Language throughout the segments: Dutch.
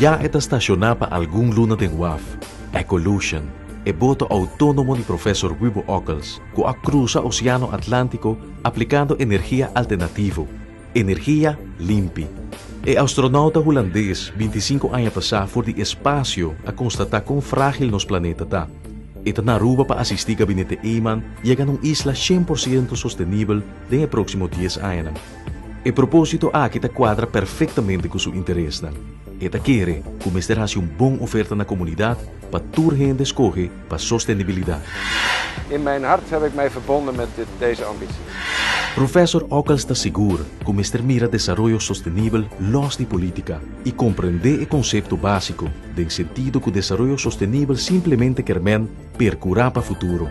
Ya está estacionada para algún luna de WAF. Ecolution. E boto autónomo de professor Wibo Ockels, que cruza o Oceano Atlântico aplicando energia alternativa, energia limpa. E astronauta holandês, 25 anos passado, voor die espaço a constatar quão frágil nos planeta está. E tá na Aruba para assistir gabinete Eman llega a uma isla 100% sustentável nos próximos 10 anos. E propósito aqui está quadra perfeitamente com seu interesse. E tá quer que Mr. haja uma boa oferta na comunidade para toda gente escolher para sustentabilidade. In mijn hart heb ik mij verbonden met deze ambitie. Professor Ockels está seguro que Mr. mira desenvolvimento sustentável los de política e compreender o conceito básico, no sentido que o desenvolvimento sustentável simplesmente quer percurar para o futuro.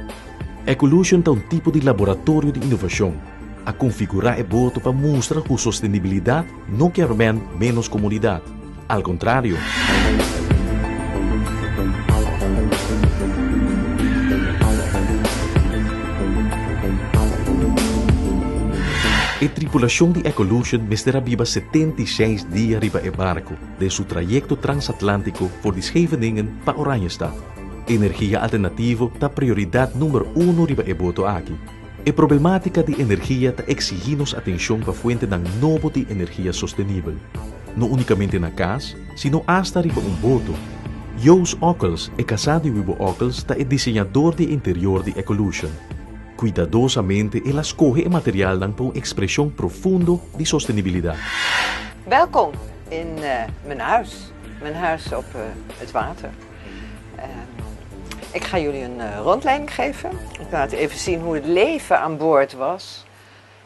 Ecolution é tipo de laboratório de inovação, a configurar o boto para mostrar que a sustentabilidade não quer menos comunidade. Al contrário. A tripulação de Ecolution estará viva 76 dias riba o barco de seu trajeto transatlântico por de Scheveningen para Oranjestad. Energia alternativa é prioridade número 1 riba o boto aqui. A problemática de energia está exigindo atenção para a fonte de novo de energia sustentável. Não unicamente na casa, sino hasta riba boto. Joost Ockels, casado de Wibo Ockels, é desenhador de interior de Ecolution. Cuidadosamente, ela escolhe o material para uma expressão profunda de sustentabilidade. Welkom in mijn huis op het water. Ik ga jullie een rondleiding geven. Ik laat even zien hoe het leven aan boord was.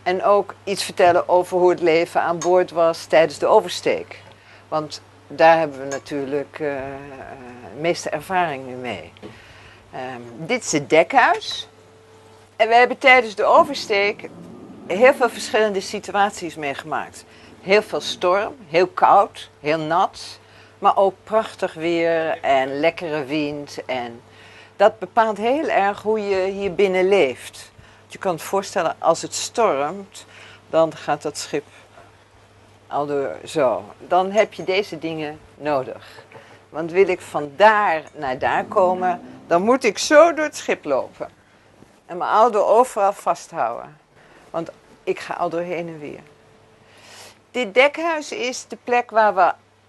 En ook iets vertellen over hoe het leven aan boord was tijdens de oversteek. Want daar hebben we natuurlijk de meeste ervaring nu mee. Dit is het dekhuis. En we hebben tijdens de oversteek heel veel verschillende situaties meegemaakt. Heel veel storm, heel koud, heel nat. Maar ook prachtig weer en lekkere wind. En dat bepaalt heel erg hoe je hier binnen leeft. Je kan het voorstellen, als het stormt, dan gaat dat schip al door zo. Dan heb je deze dingen nodig. Want wil ik van daar naar daar komen, dan moet ik zo door het schip lopen. En mijn ouder overal vasthouden. Want ik ga al doorheen en weer. Dit dekhuis is de plek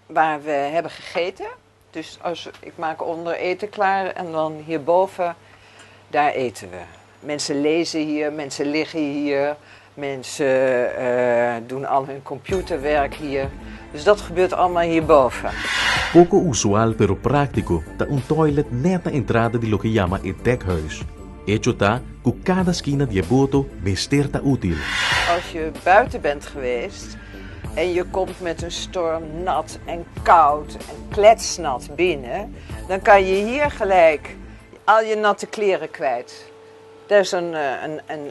waar we hebben gegeten. Dus ik maak onder eten klaar en dan hierboven, daar eten we. Mensen lezen hier, mensen liggen hier. Mensen doen al hun computerwerk hier. Dus dat gebeurt allemaal hierboven. Pouco usual pero práctico, tá toilet net na entrada de lo que llama el dekhuis. Hecho tá que cada esquina de boto bester tá útil. Als je buiten bent geweest en je komt met een storm nat en koud en kletsnat binnen, dan kan je hier gelijk al je natte kleren kwijt. Er is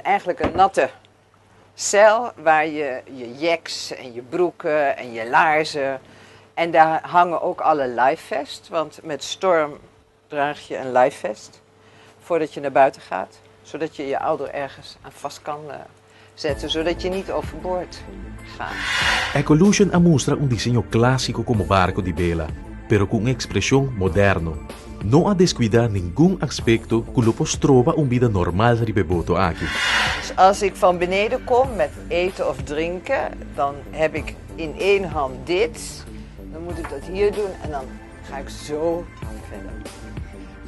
eigenlijk een natte cel waar je jacks en je broeken en je laarzen. En daar hangen ook alle livevest, want met storm draag je een livevest voordat je naar buiten gaat. Zodat je je ouder ergens aan vast kan zetten, zodat je niet overboord gaat. Ecolution mostra diseño clásico como barco de vela, pero con expresión moderno. No a descuidar ningún aspecto que lo trova vida normal ribeboto aqui. Dus als ik van beneden kom met eten of drinken, dan heb ik in één hand dit. Dan moet ik dat hier doen en dan ga ik zo verder.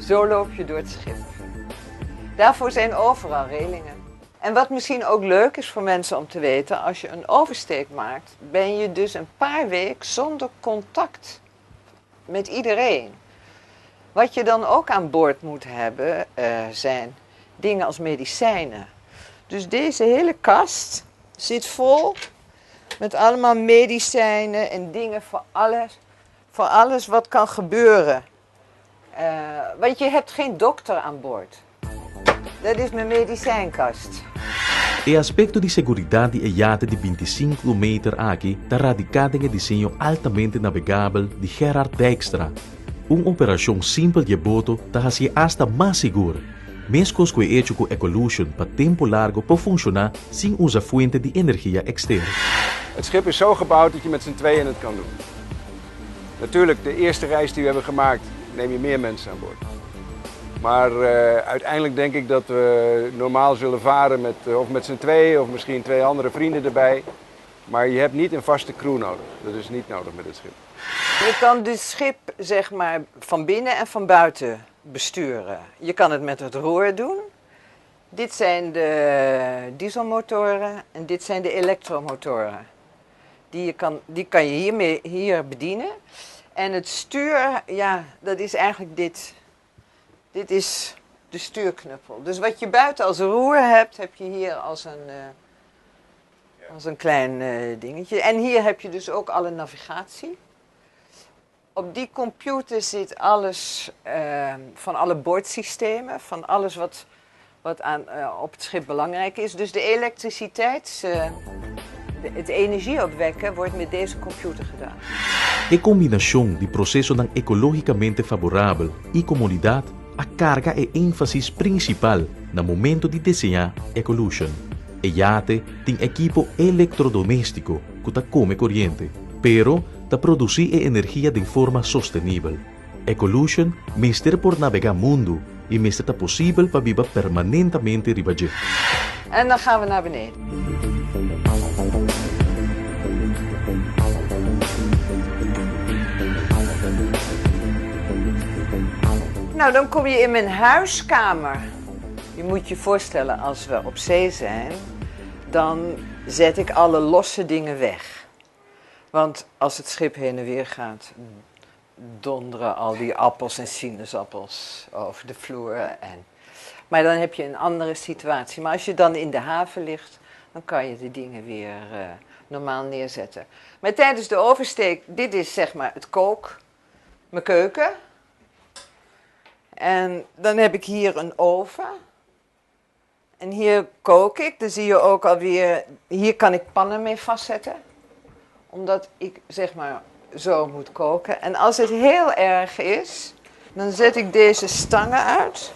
Zo loop je door het schip. Daarvoor zijn overal relingen. En wat misschien ook leuk is voor mensen om te weten, als je een oversteek maakt, ben je dus een paar weken zonder contact met iedereen. Wat je dan ook aan boord moet hebben, zijn dingen als medicijnen. Dus deze hele kast zit vol met allemaal medicijnen en dingen voor alles wat kan gebeuren. Want je hebt geen dokter aan boord. Dat is mijn medicijnkast. O aspecto de seguridad de iate de 25 km aqui está radicado en el diseño altamente navegable de Gerard Dijkstra. Una operación simple de boto está hacia hasta más segura. Mescos que hecho con Ecolution para tempo largo para funcionar sin usar fuente de energía externa. Het schip is zo gebouwd dat je met z'n tweeën het kan doen. Natuurlijk, de eerste reis die we hebben gemaakt, neem je meer mensen aan boord. Maar uiteindelijk denk ik dat we normaal zullen varen met z'n tweeën of misschien 2 andere vrienden erbij. Maar je hebt niet een vaste crew nodig. Dat is niet nodig met het schip. Je kan dit schip zeg maar van binnen en van buiten besturen. Je kan het met het roer doen. Dit zijn de dieselmotoren en dit zijn de elektromotoren. Die kan je hier bedienen. En het stuur, ja, dat is eigenlijk dit. Dit is de stuurknuppel. Dus wat je buiten als roer hebt, heb je hier als een klein dingetje. En hier heb je dus ook alle navigatie. Op die computer zit alles van alle boordsystemen, van alles wat op het schip belangrijk is. Dus de elektriciteit, het energie opwekken, wordt met deze computer gedaan. A combinação de processo não ecologicamente favorável e comodidade, a carga é ênfase principal no momento de desenhar Ecolution. O iate tem equipo eletrodoméstico que ta come corriente, pero ta produzir energia de forma sostenível. Ecolution mister por navegar mundo e mister ta possível para viver permanentemente ribaje. En dan gaan we naar beneden. Nou, dan kom je in mijn huiskamer. Je moet je voorstellen, als we op zee zijn, dan zet ik alle losse dingen weg. Want als het schip heen en weer gaat, donderen al die appels en sinaasappels over de vloer. Maar dan heb je een andere situatie. Maar als je dan in de haven ligt, dan kan je de dingen weer normaal neerzetten. Maar tijdens de oversteek, dit is zeg maar mijn keuken. En dan heb ik hier een oven. En hier kook ik. Dan zie je ook alweer, hier kan ik pannen mee vastzetten. Omdat ik zeg maar zo moet koken. En als het heel erg is, dan zet ik deze stangen uit.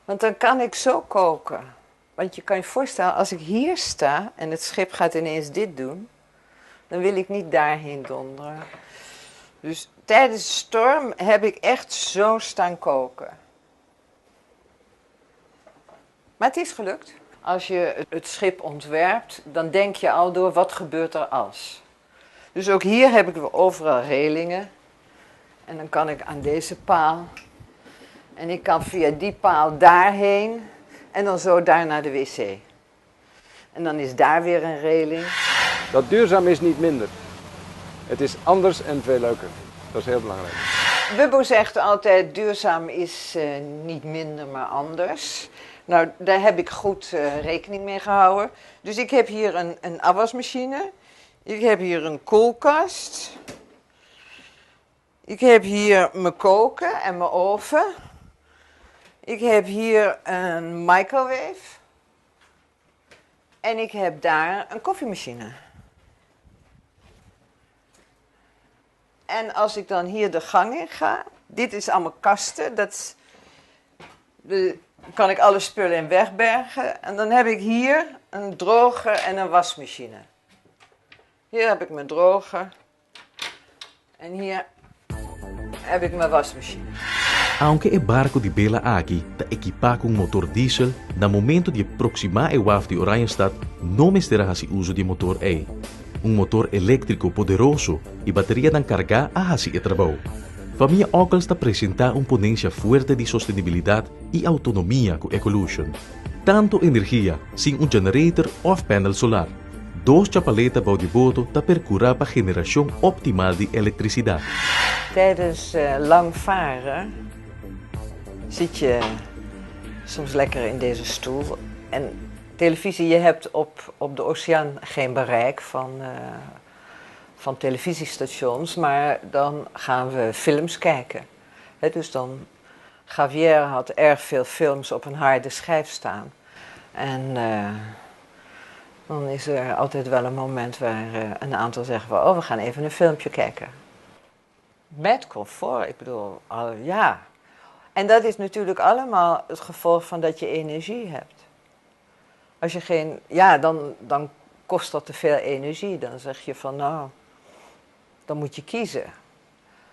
Want dan kan ik zo koken. Want je kan je voorstellen, als ik hier sta en het schip gaat ineens dit doen, dan wil ik niet daarheen donderen. Dus tijdens de storm heb ik echt zo staan koken. Maar het is gelukt. Als je het schip ontwerpt, dan denk je al door wat gebeurt er als. Dus ook hier heb ik overal relingen. En dan kan ik aan deze paal. En ik kan via die paal daarheen. En dan zo daar naar de wc. En dan is daar weer een reling. Dat duurzaam is niet minder. Het is anders en veel leuker. Dat is heel belangrijk. Wubbo zegt altijd, duurzaam is niet minder, maar anders. Nou, daar heb ik goed rekening mee gehouden. Dus ik heb hier een afwasmachine. Ik heb hier een koelkast. Ik heb hier mijn koken en mijn oven. Ik heb hier een microwave. En ik heb daar een koffiemachine. En als ik dan hier de gang in ga, dit is allemaal kasten, kan ik alle spullen in wegbergen. En dan heb ik hier een droger en een wasmachine. Hier heb ik mijn droger. En hier heb ik mijn wasmachine. Aunque o barco de Bela aqui está equipado com motor diesel, no momento de aproximar o WAF de Oranienstad, não misterá o uso de motor E. Motor elétrico poderoso e bateria dan cargar a hasi e trabalho. Família Ockels está apresentar ponência forte de sustentabilidade e autonomia com Ecolution. Tanto energia, sem generator of panel solar. 2 chapaletas bouw de boto está percurar para geração optimal de eletricidade. Tijdens lang varen zit je soms lekker in deze stoel. En televisie, je hebt op de oceaan geen bereik van televisiestations, maar dan gaan we films kijken. Dus dan, Javier had erg veel films op een harde schijf staan. En dan is er altijd wel een moment waar een aantal zeggen van, we gaan even een filmpje kijken. Met comfort, ik bedoel, ja. En dat is natuurlijk allemaal het gevolg van dat je energie hebt. Als je geen, ja, dan kost dat te veel energie. Dan zeg je van, nou, dan moet je kiezen.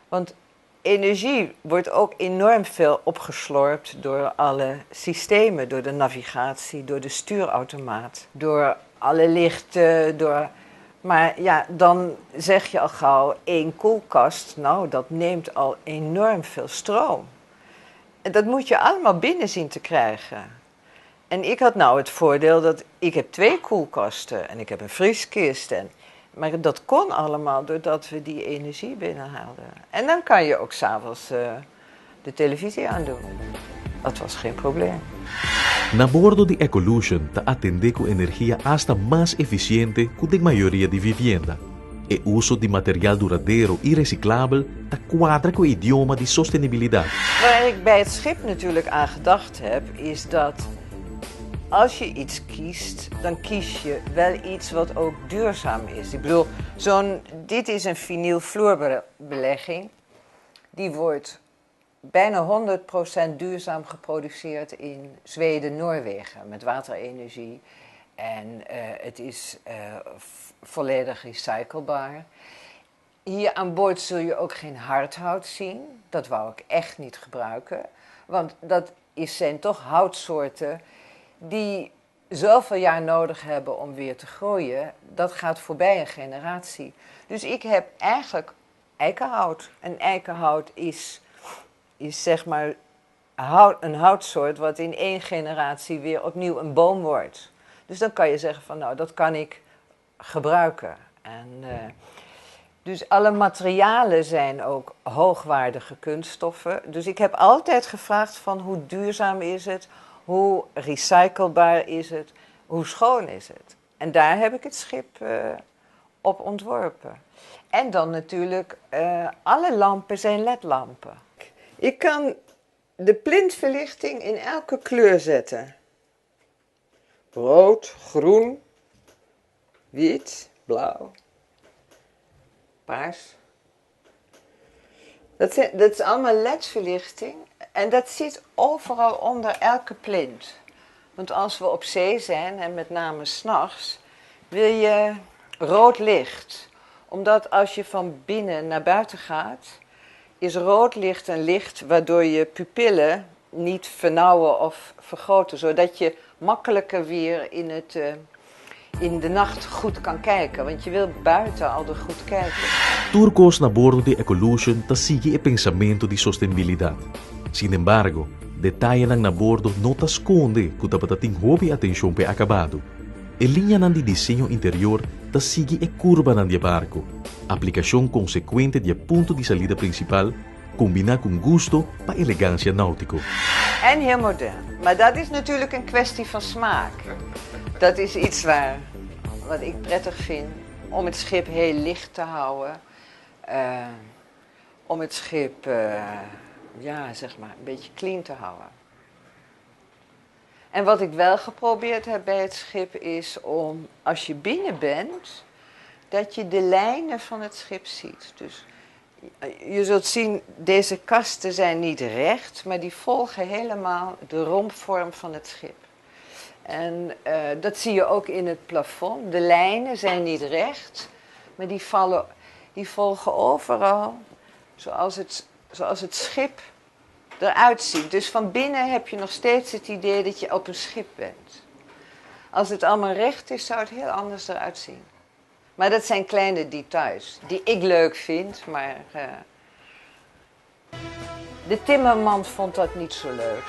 Want energie wordt ook enorm veel opgeslorpt door alle systemen, door de navigatie, door de stuurautomaat, door alle lichten, Maar ja, dan zeg je al gauw, 1 koelkast, nou, dat neemt al enorm veel stroom. En dat moet je allemaal binnen zien te krijgen. En ik had nou het voordeel dat ik heb 2 koelkasten en ik heb een vrieskist. Maar dat kon allemaal doordat we die energie binnenhaalden. En dan kan je ook 's avonds de televisie aandoen. Dat was geen probleem. Na bordo de Ecolution ta atender com energia hasta mais eficiente que de maioria de vivienda. E uso de material duradouro e reciclável ta quadra com o idioma de sostenibilidade. Waar ik bij het schip natuurlijk aan gedacht heb, is dat als je iets kiest, dan kies je wel iets wat ook duurzaam is. Ik bedoel, dit is een vinylvloerbelegging. Die wordt bijna 100% duurzaam geproduceerd in Zweden, Noorwegen, met waterenergie. En het is volledig recyclebaar. Hier aan boord zul je ook geen hardhout zien. Dat wou ik echt niet gebruiken. Want dat zijn toch houtsoorten die zoveel jaar nodig hebben om weer te groeien. Dat gaat voorbij een generatie. Dus ik heb eigenlijk eikenhout. En eikenhout is zeg maar een houtsoort wat in 1 generatie weer opnieuw een boom wordt. Dus dan kan je zeggen van nou, dat kan ik gebruiken. Dus alle materialen zijn ook hoogwaardige kunststoffen. Dus ik heb altijd gevraagd van hoe duurzaam is het, hoe recyclebaar is het, hoe schoon is het. En daar heb ik het schip op ontworpen. En dan natuurlijk, alle lampen zijn LED-lampen. Ik kan de plintverlichting in elke kleur zetten. Rood, groen, wit, blauw, paars. Dat is allemaal LED-verlichting en dat zit overal onder elke plint. Want als we op zee zijn, en met name 's nachts, wil je rood licht. Omdat als je van binnen naar buiten gaat, is rood licht een licht waardoor je pupillen niet vernauwen of vergroten, zodat je makkelijker weer in de nacht goed kan kijken, want je wil buiten altijd goed kijken. Turcos na bordo de Ecolution ta sigue e pensamento de sostenibilidade. Sin embargo, detalhe nang na bordo não ta esconde que ta batating hobby atenção pe acabado. E linha nan de desenho interior ta sigue e curva nan de barco. Aplicação consequente de ponto de salida principal, combina com gusto pa elegância náutico. En heel modern. Maar dat is natuurlijk een kwestie van smaak. Dat is iets wat ik prettig vind. Om het schip heel licht te houden. Om het schip zeg maar een beetje clean te houden. En wat ik wel geprobeerd heb bij het schip is om, als je binnen bent, dat je de lijnen van het schip ziet. Dus je zult zien, deze kasten zijn niet recht, maar die volgen helemaal de rompvorm van het schip. En dat zie je ook in het plafond. De lijnen zijn niet recht, maar die volgen overal zoals het schip eruit ziet. Dus van binnen heb je nog steeds het idee dat je op een schip bent. Als het allemaal recht is, zou het heel anders eruit zien. Maar dat zijn kleine details die ik leuk vind, maar de timmerman vond dat niet zo leuk.